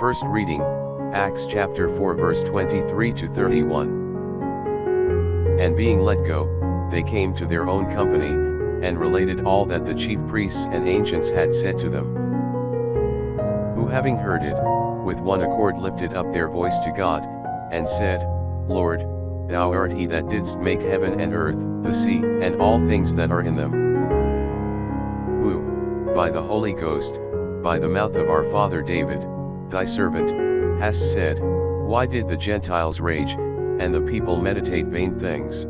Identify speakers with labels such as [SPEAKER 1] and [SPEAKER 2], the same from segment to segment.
[SPEAKER 1] First reading, Acts chapter 4 verse 23 to 31. And being let go, they came to their own company, and related all that the chief priests and ancients had said to them. Who having heard it, with one accord lifted up their voice to God, and said, Lord, Thou art he that didst make heaven and earth, the sea, and all things that are in them. Who, by the Holy Ghost, by the mouth of our father David, thy servant, hast said, Why did the Gentiles rage, and the people meditate vain things?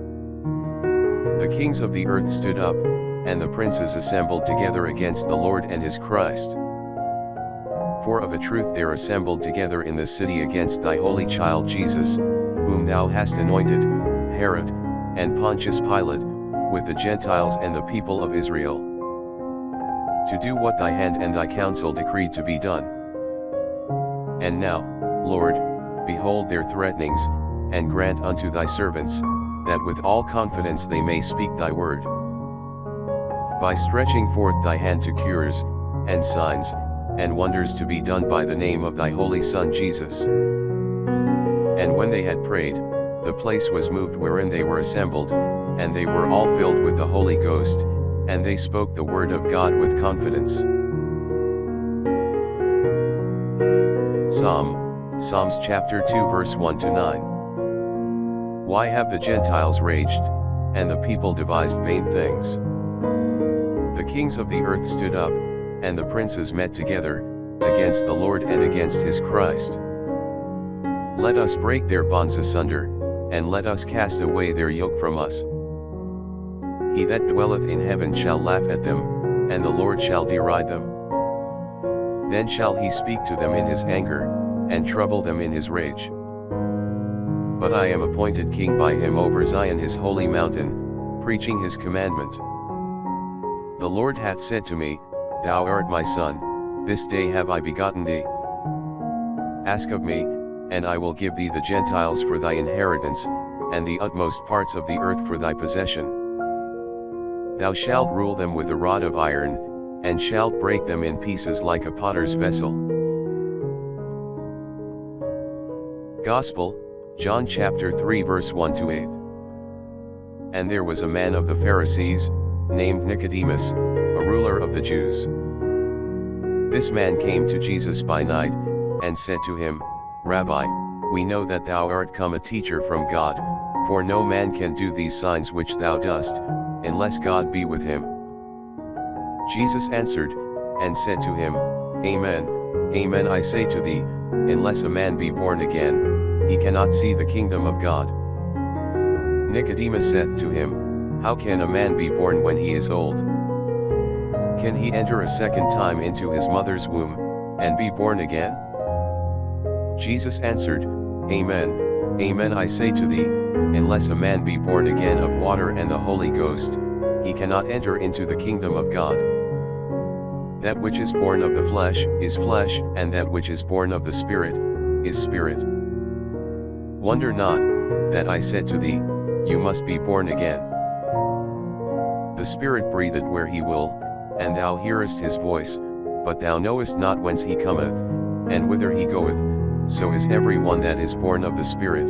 [SPEAKER 1] The kings of the earth stood up, and the princes assembled together against the Lord and his Christ. For of a truth there assembled together in the city against thy holy child Jesus, whom thou hast anointed, Herod, and Pontius Pilate, with the Gentiles and the people of Israel, to do what thy hand and thy counsel decreed to be done. And now, Lord, behold their threatenings, and grant unto thy servants, that with all confidence they may speak thy word. By stretching forth thy hand to cures, and signs, and wonders to be done by the name of thy holy Son Jesus. And when they had prayed, the place was moved wherein they were assembled, and they were all filled with the Holy Ghost, and they spoke the word of God with confidence. Psalms chapter 2 verse 1 to 9. Why have the Gentiles raged, and the people devised vain things? The kings of the earth stood up, and the princes met together, against the Lord and against his Christ. Let us break their bonds asunder, and let us cast away their yoke from us. He that dwelleth in heaven shall laugh at them, and the Lord shall deride them. Then shall he speak to them in his anger, and trouble them in his rage. But I am appointed king by him over Zion his holy mountain, preaching his commandment. The Lord hath said to me, Thou art my son, this day have I begotten thee. Ask of me, and I will give thee the Gentiles for thy inheritance, and the utmost parts of the earth for thy possession. Thou shalt rule them with a rod of iron, and shalt break them in pieces like a potter's vessel. Gospel, John chapter 3 verse 1 to 8. And there was a man of the Pharisees, named Nicodemus, a ruler of the Jews. This man came to Jesus by night, and said to him, Rabbi, we know that thou art come a teacher from God, for no man can do these signs which thou dost, unless God be with him. Jesus answered, and said to him, Amen, amen I say to thee, unless a man be born again, he cannot see the kingdom of God. Nicodemus saith to him, How can a man be born when he is old? Can he enter a second time into his mother's womb, and be born again? Jesus answered, Amen, amen I say to thee, unless a man be born again of water and the Holy Ghost, he cannot enter into the kingdom of God. That which is born of the flesh is flesh, and that which is born of the Spirit is spirit. Wonder not, that I said to thee, You must be born again. The Spirit breatheth where he will, and thou hearest his voice, but thou knowest not whence he cometh, and whither he goeth, so is every one that is born of the Spirit.